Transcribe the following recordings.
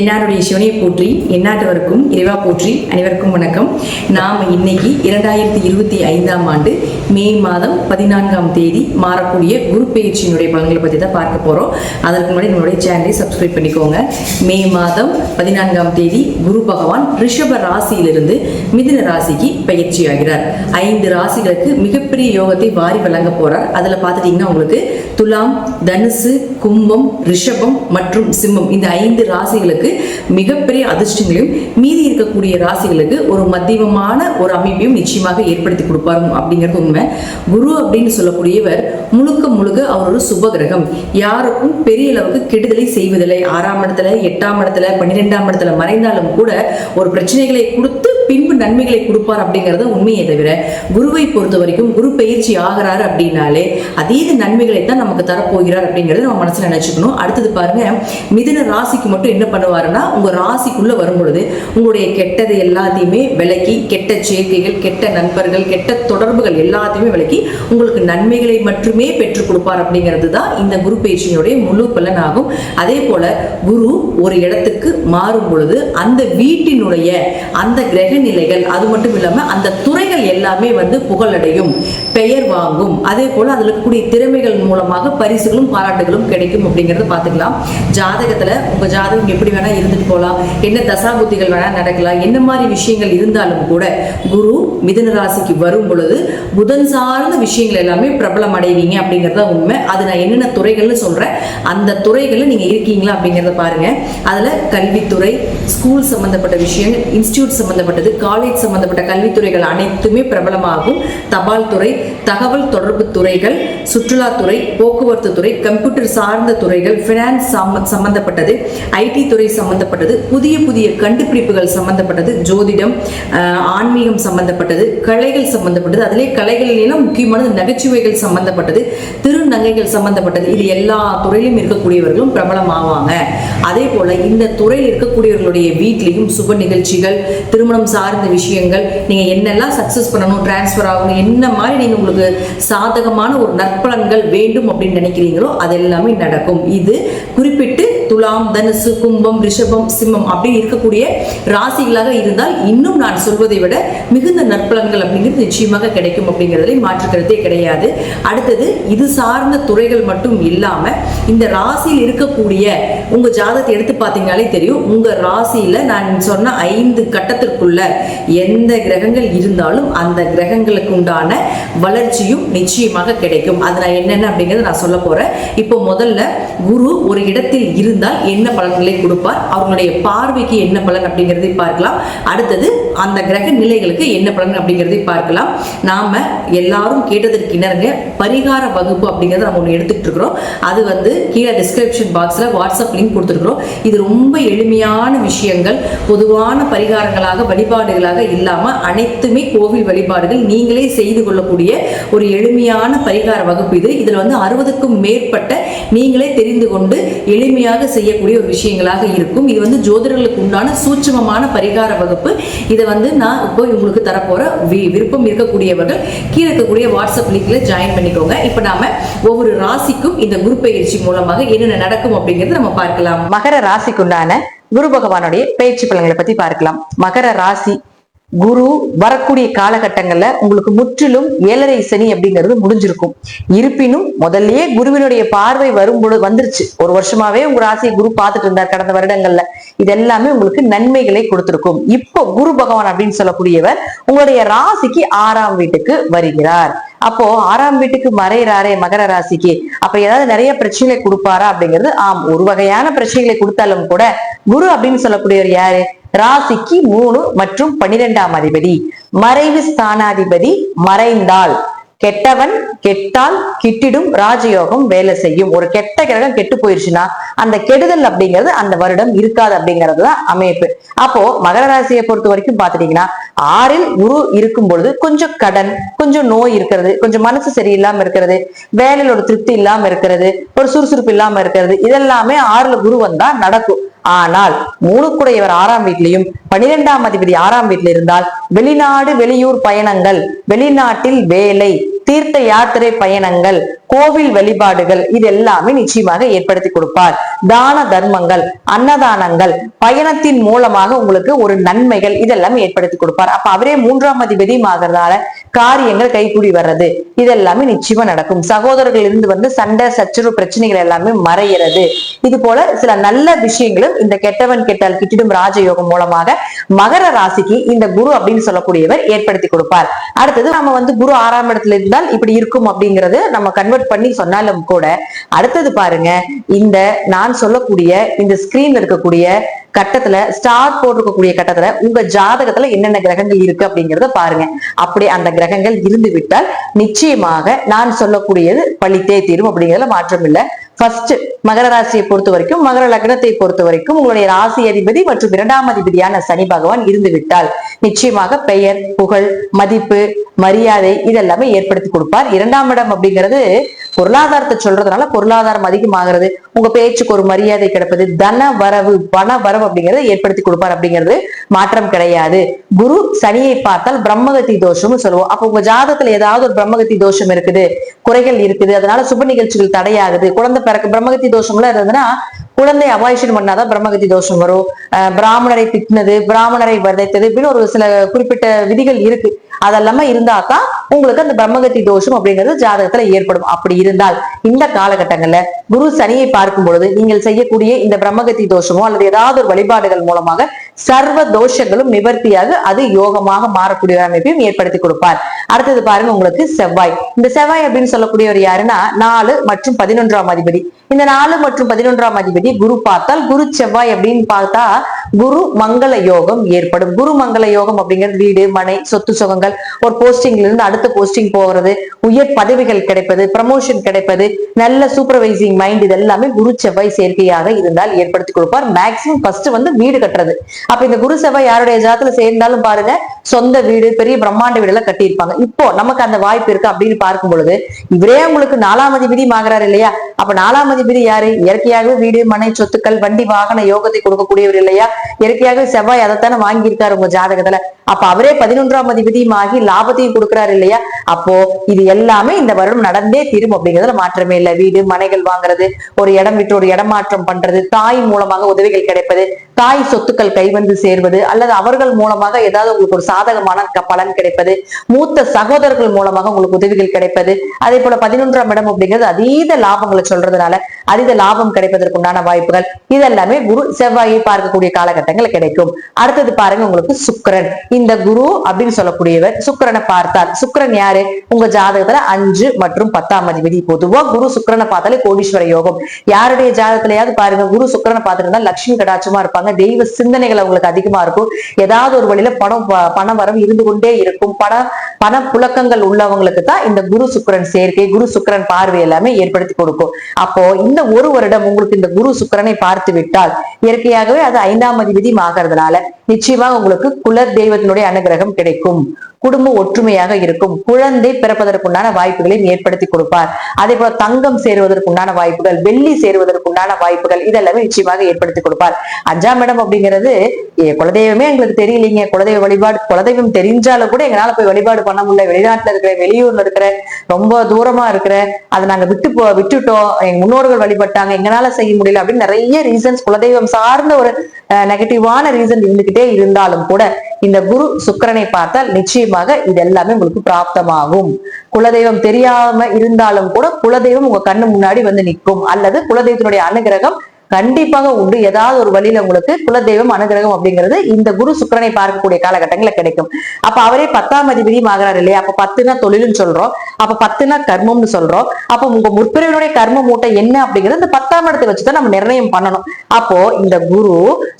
தென்னாடுடைய சிவனையை போற்றி எந்நாட்டவருக்கும் இறைவா போற்றி. அனைவருக்கும் வணக்கம். நாம் இன்னைக்கு 2025ஆம் ஆண்டு மே மாதம் 14ஆம் தேதி மாறக்கூடிய குரு பெயர்ச்சியினுடைய பலன்களை பற்றி தான் பார்க்க போகிறோம். அதற்கு முன்னாடி நம்மளுடைய சேனலை சப்ஸ்கிரைப் பண்ணிக்கோங்க. மே மாதம் 14ஆம் தேதி குரு பகவான் ரிஷப ராசியிலிருந்து மிதுன ராசிக்கு பயிற்சி ஆகிறார். 5 ராசிகளுக்கு மிகப்பெரிய யோகத்தை வாரி வழங்க போறார். அதில் பார்த்துட்டீங்கன்னா உங்களுக்கு துலாம், தனுசு, கும்பம், ரிஷபம் மற்றும் சிம்மம் இந்த 5 ராசிகளுக்கு மிகப்பெரிய அதிர்ஷ்டங்களையும் மீதி இருக்கக்கூடிய ராசிகளுக்கு ஒரு மத்தியமமான ஒரு அமைப்பையும் நிச்சயமாக ஏற்படுத்தி கொடுப்பாரு அப்படிங்கிறது உண்மை. குரு அப்படின்னு சொல்லக்கூடியவர் முழுக்க முழுக்க அவர் ஒரு சுப கிரகம். யாருக்கும் பெரிய அளவுக்கு கெடுதலை செய்வதில்லை. 6ஆம் இடத்துல, 8ஆம் இடத்துல, 12ஆம் இடத்துல மறைந்தாலும் கூட ஒரு பிரச்சனைகளை கொடுத்து பின்பு நன்மைகளை கொடுப்பார் அப்படிங்கறது உண்மையை தவிர, குருவை பொறுத்த வரைக்கும் குரு பயிற்சி ஆகிறாரு அப்படின்னாலே அதீத நன்மைகளை தான் நமக்கு தரப்போகிறார் அப்படிங்கறது நம்ம மனசுல நினைச்சுக்கணும். அடுத்தது பாருங்க, மிதுன ராசிக்கு மட்டும் என்ன பண்ணுவாருன்னா, உங்க ராசிக்குள்ள வரும் பொழுது உங்களுடைய கெட்டது எல்லாத்தையுமே விலக்கி, கெட்ட சேர்க்கைகள், கெட்ட நண்பர்கள், கெட்ட தொடர்புகள் எல்லாத்தையுமே விலக்கி உங்களுக்கு நன்மைகளை மட்டுமே பெற்றுக் கொடுப்பார் அப்படிங்கிறது தான் இந்த குரு பயிற்சியினுடைய முழு பலன் ஆகும். அதே போல குரு ஒரு இடத்துக்கு மாறும் பொழுது அந்த வீட்டினுடைய அந்த கிரக நிலைகள், அது மட்டும் இல்லாம அந்த துறைகள் எல்லாமே புகழடையும், பெயர் வாங்கும். அதே போல அதுல இருக்கக்கூடிய திறமைகள் மூலமாக பரிசுகளும் பாராட்டுகளும் கிடைக்கும் அப்படிங்கறத பாத்துக்கலாம். ஜாதகத்துல உங்க ஜாதகம் எப்படி வேணா இருந்துட்டு போலாம், என்ன தசாபுத்திகள் வேணா நடக்கலாம், என்ன மாதிரி விஷயங்கள் இருந்தாலும் கூட குரு மிதுன ராசிக்கு வரும் பொழுது புதன் சார்ந்த விஷயங்கள் எல்லாமே பிரபலம் அடைவீங்க அப்படிங்கறத உண்மை. அது நான் என்னென்ன துறைகள்னு சொல்றேன், அந்த துறைகள்ல நீங்க இருக்கீங்களா அப்படிங்கறத பாருங்க. அதுல கல்வித்துறை, ஸ்கூல் சம்பந்தப்பட்ட விஷயங்கள், இன்ஸ்டிடியூட் சம்பந்தப்பட்டது, காலேஜ் சம்பந்தப்பட்ட கல்வித்துறைகள் அனைத்துமே பிரபலமாகும். தபால் துறை, தகவல் தொடர்பு துறைகள், சுற்றுலாத்துறை, போக்குவரத்து துறை, கம்ப்யூட்டர் சார்ந்த துறைகள், பினான்ஸ் சம்பந்தப்பட்டது, ஐடி துறை சம்பந்தப்பட்டது, புதிய புதிய கண்டுபிடிப்புகள் சம்பந்தப்பட்டது, ஜோதிடம், ஆன்மீகம் சம்பந்தப்பட்டது, கலைகள் சம்பந்தப்பட்டது, அதிலே கலைகளிலும் முக்கியமானது நகைச்சுவைகள் சம்பந்தப்பட்டது, திருநங்கைகள் சம்பந்தப்பட்டது, இது எல்லா துறையிலும் இருக்கக்கூடியவர்களும் பிரபலம் ஆவாங்க. அதே போல இந்த துறையில் இருக்கக்கூடியவர்களுடைய வீட்டிலையும் சுப நிகழ்ச்சிகள், திருமணம் சார்ந்த விஷயங்கள், நீங்க என்னெல்லாம் சக்சஸ் பண்ணணும், டிரான்ஸ்பர் ஆகணும், என்ன மாதிரி நீங்க உங்களுக்கு சாதகமான ஒரு நற்பலன்கள் வேண்டும் அப்படின்னு நினைக்கிறீங்களோ அது எல்லாமே நடக்கும். இது குறிப்பிட்டு துலாம், தனுசு, கும்பம், ரிஷபம், சிம்மம் அப்படி இருக்கக்கூடிய ராசிகளாக இருந்தால் இன்னும் நான் சொல்வதை விட மிகுந்த நற்பலன்கள் அப்படிங்கிறது நிச்சயமாக கிடைக்கும் அப்படிங்கிறதுல மாற்றுக்கிறதே கிடையாது. அடுத்தது இது சார்ந்த துறைகள் மட்டும் இல்லாம இந்த ராசியில் இருக்கக்கூடிய உங்க ஜாதகத்தை எடுத்து பார்த்தீங்கன்னாலே தெரியும். உங்க ராசியில நான் சொன்ன 5 கட்டத்திற்குள்ள எந்த கிரகங்கள் இருந்தாலும் அந்த கிரகங்களுக்கு உண்டான வளர்ச்சியும் நிச்சயமாக கிடைக்கும். அது நான் என்னென்ன அப்படிங்கறத நான் சொல்ல போறேன். இப்போ முதல்ல குரு ஒரு இடத்தில் இருந்தால் என்ன பலன்களை கொடுப்பார், அவர்களுடைய பார்வைக்கு என்ன பலன் அப்படிங்கிறதை பார்க்கலாம். அடுத்தது அந்த கிரக நிலைகளுக்கு என்ன பலன் அப்படிங்கிறதை பார்க்கலாம். நாம எல்லாரும் கேட்டதற்கு இணங்க பரிகார வகுப்பு அப்படிங்கறத நம்ம ஒன்று எடுத்துட்டு இருக்கிறோம். அது கீழே டிஸ்கிரிப்ஷன் பாக்ஸ்ல வாட்ஸ்அப் லிங்க் கொடுத்துருக்கிறோம். இது ரொம்ப எளிமையான விஷயங்கள், பொதுவான பரிகாரங்களாக வழிபாடுகளாக இல்லாம அனைத்துமே கோவில் வழிபாடுகள், நீங்களே செய்து கொள்ளக்கூடிய ஒரு எளிமையான பரிகார வகுப்பு இது. இதுல 60க்கும் மேற்பட்ட நீங்களே தெரிந்து கொண்டு எளிமையாக செய்யக்கூடிய ஒரு விஷயங்களாக இருக்கும். இது ஜோதிடர்களுக்கு உண்டான சூட்சமமான பரிகார வகுப்பு. இதை நான் இப்போ உங்களுக்கு தரப்போற விருப்பம் இருக்கக்கூடியவர்கள் கீழே இருக்கக்கூடிய வாட்ஸ்அப் லிங்க்ல ஜாயின் பண்ணிக்கோங்க. இப்ப நாம ஒவ்வொரு ராசிக்கும் இந்த குரு பயிற்சி மூலமாக என்னென்ன நடக்கும் அப்படிங்கறத நம்ம பார்க்கலாம். மகர ராசிக்குண்டான குரு பகவானுடைய பயிற்சி பலன்களை பத்தி பார்க்கலாம். மகர ராசி குரு வரக்கூடிய காலகட்டங்கள்ல உங்களுக்கு முற்றிலும் 7.5 சனி அப்படிங்கிறது முடிஞ்சிருக்கும். இருப்பினும் முதல்லயே குருவினுடைய பார்வை வந்துருச்சு. ஒரு வருஷமாவே உங்க ராசியை குரு பார்த்துட்டு இருந்தார் கடந்த வருடங்கள்ல. இது எல்லாமே உங்களுக்கு நன்மைகளை கொடுத்திருக்கும். இப்போ குரு பகவான் அப்படின்னு சொல்லக்கூடியவர் உங்களுடைய ராசிக்கு 6ஆம் வீட்டுக்கு வருகிறார். அப்போ 6ஆம் வீட்டுக்கு மறைறாரே மகர ராசிக்கு, அப்ப ஏதாவது நிறைய பிரச்சனைகளை கொடுப்பாரா அப்படிங்கிறது ஆம். ஒரு வகையான பிரச்சனைகளை கொடுத்தாலும் கூட குரு அப்படின்னு சொல்லக்கூடியவர் யாரு, ராசிக்கு 3 மற்றும் 12ஆம் அதிபதி, மறைவு ஸ்தானாதிபதி. மறைந்தால் கெட்டவன் கெட்டால் கிட்டிடும் ராஜயோகம் வேலை செய்யும். ஒரு கெட்ட கிரகம் கெட்டு போயிருச்சுன்னா அந்த கெடுதல் அப்படிங்கிறது அந்த வருடம் இருக்காது அப்படிங்கறதுதான் அமைப்பு. அப்போ மகர ராசியை பொறுத்த வரைக்கும் பாத்துட்டீங்கன்னா 6ல் குரு இருக்கும் பொழுது கொஞ்சம் கடன், கொஞ்சம் நோய் இருக்கிறது, கொஞ்சம் மனசு சரியில்லாம இருக்கிறது, வேலையில ஒரு திருப்தி இல்லாம இருக்கிறது, ஒரு சுறுசுறுப்பு இல்லாம இருக்கிறது, இதெல்லாமே 6ல் குரு வந்தா நடக்கும். ஆனால் 3 6ஆம் வீட்டிலையும் 12ஆம் அதிபதி 6ஆம் வீட்டில் இருந்தால் வெளிநாடு வெளியூர் பயணங்கள், வெளிநாட்டில் வேலை, தீர்த்த யாத்திரை பயணங்கள், கோவில் வழிபாடுகள் இது எல்லாமே நிச்சயமாக ஏற்படுத்தி கொடுப்பார். தான தர்மங்கள், அன்னதானங்கள், பயணத்தின் மூலமாக உங்களுக்கு ஒரு நன்மைகள் இதெல்லாம் ஏற்படுத்தி கொடுப்பார். அப்ப அவரே 3ஆம் அதிபதியும் ஆகிறதால காரியங்கள் கைகூடி வர்றது இதெல்லாமே நிச்சயமா நடக்கும். சகோதரர்கள் இருந்து சண்டை சச்சரவு பிரச்சனைகள் எல்லாமே மறைகிறது. இது போல சில நல்ல விஷயங்களும் இந்த கெட்டவன் கெட்டால் கிட்டிடும் ராஜயோகம் மூலமாக மகர ராசிக்கு இந்த குரு அப்படின்னு சொல்லக்கூடியவர் ஏற்படுத்தி கொடுப்பார். அடுத்தது நம்ம குரு 6ஆம் இடத்துல இருந்தால் இப்படி இருக்கும் அப்படிங்கறது நம்ம கன்வெர்ட் பண்ணி சொன்னாலும் கூட அடுத்தது பாருங்க, இந்த நான் சொல்லக்கூடிய இந்த ஸ்கிரீன்ல இருக்கக்கூடிய கட்டத்துல ஸ்டார் போட்டிருக்கக்கூடிய கட்டத்துல உங்க ஜாதகத்துல என்னென்ன கிரகங்கள் இருக்கு அப்படிங்கறத பாருங்க. அப்படி அந்த கிரகங்கள் இருந்து விட்டால் நிச்சயமாக நான் சொல்லக்கூடியது பழித்தே தீரும் அப்படிங்கறதுல மாற்றம் இல்லை. ஃபர்ஸ்ட் மகர ராசியை பொறுத்த வரைக்கும், மகர லக்னத்தை பொறுத்த வரைக்கும் உங்களுடைய ராசி அதிபதி மற்றும் 2ஆம் அதிபதியான சனி பகவான் இருந்து விட்டால் நிச்சயமாக பெயர், புகழ், மதிப்பு, மரியாதை இதெல்லாமே ஏற்படுத்தி கொடுப்பார். 2ஆம் இடம் அப்படிங்கிறது பொருளாதாரத்தை சொல்றதுனால பொருளாதாரம் அதிகமாகிறது, உங்க பேச்சுக்கு ஒரு மரியாதை கிடைப்பது, தன வரவு, பண வரவு அப்படிங்கறத ஏற்படுத்தி கொடுப்பார் அப்படிங்கிறது மாற்றம் கிடையாது. குரு சனியை பார்த்தால் பிரம்மகத்தி தோஷம்னு சொல்லுவோம். அப்ப உங்க ஜாதகத்துல ஏதாவது ஒரு பிரம்மகத்தி தோஷம் இருக்குது, குறைகள் இருக்குது, அதனால சுப நிகழ்ச்சிகள் தடையாகுது, குழந்தை பிறகு பிரம்மகத்தி தோஷம்லாம் இருந்ததுன்னா குழந்தை அபாயிஷன் பண்ணாதான் பிரம்மகத்தி தோஷம் வரும். பிராமணரை திட்டினது, பிராமணரை வதைத்தது இப்படின்னு ஒரு சில குறிப்பிட்ட விதிகள் இருக்கு. அதெல்லாம இருந்தாதான் உங்களுக்கு அந்த பிரம்மகத்தி தோஷம் அப்படிங்கிறது ஜாதகத்துல ஏற்படும். அப்படி இருந்தால் இந்த காலகட்டங்கள்ல குரு சனியை பார்க்கும் பொழுது நீங்கள் செய்யக்கூடிய இந்த பிரம்மகத்தி தோஷமோ அல்லது ஏதாவது ஒரு வழிபாடுகள் மூலமாக சர்வ தோஷங்களும் நிவர்த்தியாக அது யோகமாக மாறக்கூடிய அமைப்பையும் ஏற்படுத்தி கொடுப்பார். அடுத்தது பாருங்க, உங்களுக்கு செவ்வாய். இந்த செவ்வாய் அப்படின்னு சொல்லக்கூடியவர் யாருன்னா 4 மற்றும் 11ஆம் அதிபதி. இந்த 4 மற்றும் 11ஆம் அதிபதி குரு பார்த்தால் குரு செவ்வாய் அப்படின்னு பார்த்தா குரு மங்கள யோகம் ஏற்படும். குரு மங்கள யோகம் அப்படிங்கிறது வீடு, மனை, சொத்து சுகங்கள், ஒரு போஸ்டிங்ல இருந்து அடுத்த போஸ்டிங் போகிறது, உயர் பதவிகள் கிடைப்பது, ப்ரமோஷன் கிடைப்பது, நல்ல சூப்பர்வைசிங் மைண்ட், இது எல்லாமே குரு செவ்வாய் சேர்க்கையாக இருந்தால் ஏற்படுத்தி கொடுப்பார். மேக்சிமம் ஃபர்ஸ்ட் வீடு கட்டுறது. அப்ப இந்த குரு செவ்வாய் யாருடைய ஜாதகத்துல சேர்ந்தாலும் பாருங்க சொந்த வீடு, பெரிய பிரம்மாண்ட வீடு எல்லாம் கட்டியிருப்பாங்க. இப்போ நமக்கு அந்த வாய்ப்பு இருக்கு அப்படின்னு பார்க்கும் பொழுது இவரே உங்களுக்கு 4ஆம் அதிபதி ஆகிறார் இல்லையா? அப்ப 4ஆம் அதிபதி யாரு? இயற்கையாகவே வீடு, மனை, சொத்துக்கள், வண்டி, வாகன யோகத்தை கொடுக்கக்கூடியவர் இல்லையா? இயற்கையாக செவ்வாய் அதைத்தானே வாங்கியிருக்காரு உங்க ஜாதகத்துல. அப்ப அவரே 11ஆம் அதிபதியும் ஆகி லாபத்தையும் கொடுக்கிறாரு இல்லையா? அப்போ இது எல்லாமே இந்த வருடம் நடந்தே தீரும் அப்படிங்கிறதுல மாற்றமே இல்லை. வீடு, மனைகள் வாங்குறது, ஒரு இடம் விட்டு ஒரு இடமாற்றம் பண்றது, தாய் மூலமாக உதவிகள் கிடைப்பது, தாய் சொத்துக்கள் கைவந்து சேர்வது, அல்லது அவர்கள் மூலமாக ஏதாவது உங்களுக்கு ஒரு சாதகமான பலன் கிடைப்பது, மூத்த சகோதரர்கள் மூலமாக உங்களுக்கு உதவிகள் கிடைப்பது, அதே போல 11ஆம் இடம் அப்படிங்கிறது அதீத லாபங்களை சொல்றதுனால அதீத லாபம் கிடைப்பதற்குண்டான வாய்ப்புகள் இதெல்லாமே குரு செவ்வாயை பார்க்கக்கூடிய காலகட்டங்கள் கிடைக்கும். அடுத்தது பாருங்க, உங்களுக்கு சுக்கிரன். இந்த குரு அப்படின்னு சொல்லக்கூடியவர் சுக்கிரனை பார்த்தால், சுக்கிரன் யாரு? உங்க ஜாதகத்துல 5 மற்றும் 10ஆம் அதிபதி. பொதுவா குரு சுக்கிரனை பார்த்தாலே கோடீஸ்வர யோகம். யாருடைய ஜாதகத்திலயாவது பாருங்க குரு சுக்கிரனை பார்த்துருந்தா லட்சுமி கடாட்சமா இருப்பாங்க, தெய்வ சிந்தனைகள் அவங்களுக்கு அதிகமா இருக்கும், ஏதாவது ஒரு வழியில பண வரவு இருந்து கொண்டே இருக்கும், பண புழக்கங்கள் உள்ளவங்களுக்கு தான் இந்த குரு சுக்கிரன் சேர்க்கை, குரு சுக்கிரன் பார்வை எல்லாமே ஏற்படுத்தி கொடுக்கும். அப்போ இந்த ஒரு வருடம் உங்களுக்கு இந்த குரு சுக்கிரனை பார்த்து விட்டால் இயற்கையாகவே அது 5ஆம் அதிபதி ஆகிறதுனால நிச்சயமாக உங்களுக்கு குல தெய்வத்தினுடைய அனுகிரகம் கிடைக்கும், குடும்பம் ஒற்றுமையாக இருக்கும், குழந்தை பிறப்பதற்குண்டான வாய்ப்புகளையும் ஏற்படுத்தி கொடுப்பார். அதே போல தங்கம் சேருவதற்குண்டான வாய்ப்புகள், வெள்ளி சேருவதற்குண்டான வாய்ப்புகள் இதெல்லாமே நிச்சயமாக ஏற்படுத்தி கொடுப்பார். 5ஆம் இடம் அப்படிங்கிறது குலதெய்வமே எங்களுக்கு தெரியலீங்க, குலதெய்வ வழிபாடு, குலதெய்வம் தெரிஞ்சாலும் கூட எங்களால போய் வழிபாடு பண்ண முடியல, வெளிநாட்டுல இருக்கிற, வெளியூர்ல இருக்கிற, ரொம்ப தூரமா இருக்கிற, அதை நாங்க விட்டுட்டோம், எங்க முன்னோர்கள் வழிபட்டாங்க, எங்களால செய்ய முடியல அப்படின்னு நிறைய ரீசன்ஸ், குலதெய்வம் சார்ந்த ஒரு நெகட்டிவான ரீசன் இருந்துகிட்டே இருந்தாலும் கூட இந்த குரு சுக்கிரனை பார்த்தால் நிச்சயமாக இது எல்லாமே உங்களுக்கு பிராப்தமாகும். குலதெய்வம் தெரியாம இருந்தாலும் கூட குலதெய்வம் உங்க கண்ணு முன்னாடி நிற்கும், அல்லது குலதெய்வத்தினுடைய அனுகிரகம் கண்டிப்பாக உண்டு. ஏதாவது ஒரு வழியில உங்களுக்கு குலதெய்வம் அனுகிரகம் அப்படிங்கிறது இந்த குரு சுக்கிரனை பார்க்கக்கூடிய காலகட்டங்களில் கிடைக்கும். அப்ப அவரே 10ஆம் அதிபதியும் ஆகிறார் இல்லையா? அப்ப 10னா தொழில்னு சொல்றோம், அப்ப 10னா கர்மம்னு சொல்றோம். அப்ப உங்க முற்பிறவினுடைய கர்ம மூட்டை என்ன அப்படிங்கிறது இந்த 10ஆம் இடத்தை வச்சுதான் நம்ம நிர்ணயம் பண்ணணும். அப்போ இந்த குரு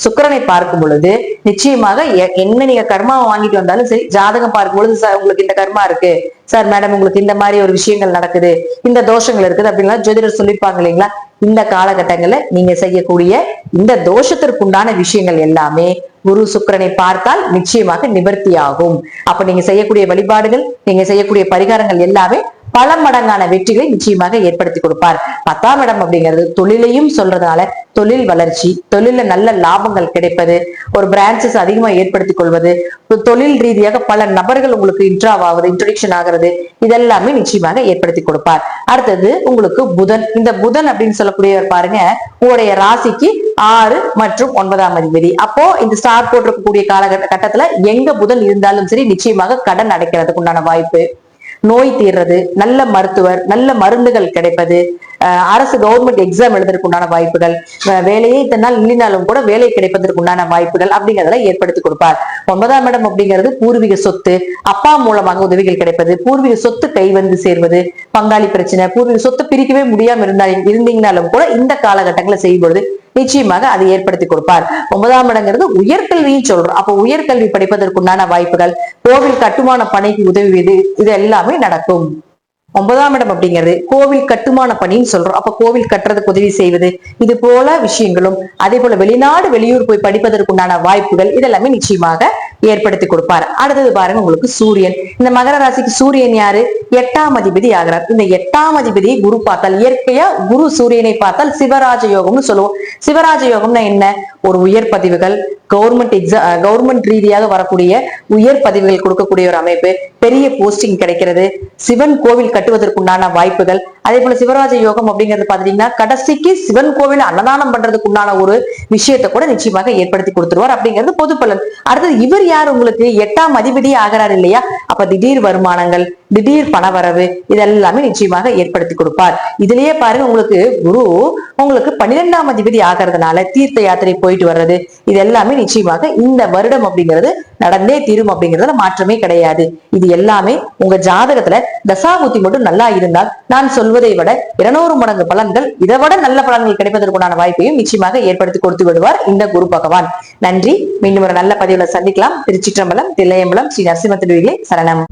சுக்கிரனை பார்க்கும் பொழுது நிச்சயமாக என்ன நீங்க கர்மாவை வாங்கிட்டு வந்தாலும் சரி, ஜாதகம் பார்க்கும் பொழுது சார் உங்களுக்கு இந்த கர்மா இருக்கு சார், மேடம் உங்களுக்கு இந்த மாதிரி ஒரு விஷயங்கள் நடக்குது, இந்த தோஷங்கள் இருக்குது அப்படின்னா ஜோதிடர் சொல்லியிருப்பாங்க இல்லைங்களா? இந்த காலகட்டங்கள்ல நீங்க செய்யக்கூடிய இந்த தோஷத்திற்குண்டான விஷயங்கள் எல்லாமே குரு சுக்கிரனை பார்த்தால் நிச்சயமாக நிவர்த்தி ஆகும். அப்ப நீங்க செய்யக்கூடிய வழிபாடுகள், நீங்க செய்யக்கூடிய பரிகாரங்கள் எல்லாமே பல மடங்கான வெற்றிகளை நிச்சயமாக ஏற்படுத்தி கொடுப்பார். 10ஆம் இடம் அப்படிங்கிறது தொழிலையும் சொல்றதால தொழில் வளர்ச்சி, தொழில நல்ல லாபங்கள் கிடைப்பது, ஒரு பிரான்சஸ் அதிகமா ஏற்படுத்திக் கொள்வது, தொழில் ரீதியாக பல நபர்கள் உங்களுக்கு இன்ட்ரோடக்ஷன் ஆகிறது, இதெல்லாமே நிச்சயமாக ஏற்படுத்தி கொடுப்பார். அடுத்தது உங்களுக்கு புதன். இந்த புதன் அப்படின்னு சொல்லக்கூடியவர் பாருங்க, உங்களுடைய ராசிக்கு 6 மற்றும் 9ஆம் அதிபதி. அப்போ இந்த ஸ்டார் போட்டிருக்கக்கூடிய காலகட்டத்துல எங்க புதன் இருந்தாலும் சரி நிச்சயமாக கடன் அடைக்கிறதுக்கு உண்டான வாய்ப்பு, நோய் தீர்றது, நல்ல மருத்துவர், நல்ல மருந்துகள் கிடைப்பது, அரசு கவர்மெண்ட் எக்ஸாம் எழுதுறதுக்கு உண்டான வாய்ப்புகள், வேலையே இத்தனை நாள் இல்லைனாலும் கூட வேலை கிடைப்பதற்கு உண்டான வாய்ப்புகள் அப்படிங்கிறத ஏற்படுத்தி கொடுப்பார். 9ஆம் இடம் அப்படிங்கிறது பூர்வீக சொத்து, அப்பா மூலமாக உதவிகள் கிடைப்பது, பூர்வீக சொத்து கை வந்து சேர்வது, பங்காளி பிரச்சனை, பூர்வீக சொத்து பிரிக்கவே முடியாம இருந்தீங்கனாலும் கூட இந்த காலகட்டங்களை செய்யும்பொழுது நிச்சயமாக அதை ஏற்படுத்தி கொடுப்பார். 9ஆம் இடங்கிறது உயர்கல்வியும் சொல்றோம். அப்போ உயர்கல்வி படிப்பதற்குண்டான வாய்ப்புகள், கோவில் கட்டுமான பணிக்கு உதவுவது, இது எல்லாமே நடக்கும். 9ஆம் இடம் அப்படிங்கிறது கோவில் கட்டுமான பணின்னு சொல்றோம். அப்ப கோவில் கட்டுறதுக்கு உதவி செய்வது, இது போல விஷயங்களும், அதே போல வெளிநாடு வெளியூர் போய் படிப்பதற்குண்டான வாய்ப்புகள், இதெல்லாமே நிச்சயமாக ஏற்படுத்தி கொடுப்பார். அடுத்தது பாருங்க உங்களுக்கு சூரியன். இந்த மகர ராசிக்கு சூரியன் யாரு? 8ஆம் அதிபதி ஆகிறார். இந்த 8ஆம் அதிபதியை குரு பார்த்தால், இயற்கையா குரு சூரியனை பார்த்தால் சிவராஜ யோகம்னு சொல்லுவோம். சிவராஜ யோகம்னா என்ன? ஒரு உயர் பதிவுகள், கவர்மெண்ட் ரீதியாக வரக்கூடிய உயர் பதவிகள் கொடுக்கக்கூடிய ஒரு அமைப்பு, பெரிய போஸ்டிங் கிடைக்கிறது, சிவன் கோவில் கட்டுவதற்குண்டான வாய்ப்புகள், அதே போல சிவராஜ யோகம் அப்படிங்கிறது பாத்தீங்கன்னா கடைசிக்கு சிவன் கோவில் அன்னதானம் பண்றதுக்கு உண்டான ஒரு விஷயத்தை கூட நிச்சயமாக ஏற்படுத்தி கொடுத்துருவார் அப்படிங்கிறது பொது பலன். அடுத்தது இவர் யார்? உங்களுக்கு 8ஆம் அதிபதி ஆகிறார் இல்லையா? அப்ப திடீர் வருமானங்கள், திடீர் பணவரவு, இதெல்லாமே நிச்சயமாக ஏற்படுத்தி கொடுப்பார். இதுலயே பாருங்க உங்களுக்கு குரு உங்களுக்கு 12ஆம் அதிபதி ஆகிறதுனால தீர்த்த யாத்திரை போயிட்டு வர்றது, இது எல்லாமே நிச்சயமாக இந்த வருடம் அப்படிங்கிறது நடந்தே தீரும் அப்படிங்கிறதுல மாற்றமே கிடையாது. இது எல்லாமே உங்க ஜாதகத்துல தசாபுத்தி மட்டும் நல்லா இருந்தால் நான் சொல்வதை விட 200 மடங்கு பலன்கள், இதை விட நல்ல பலன்கள் கிடைப்பதற்குண்டான வாய்ப்பையும் நிச்சயமாக ஏற்படுத்தி கொடுத்து விடுவார் இந்த குரு பகவான். நன்றி. மீண்டும் ஒரு நல்ல பதிவுல சந்திக்கலாம். திருச்சிற்றம்பலம், தில்லையம்பலம், ஸ்ரீ நரசிம்ம திருவிகளே சரணம்.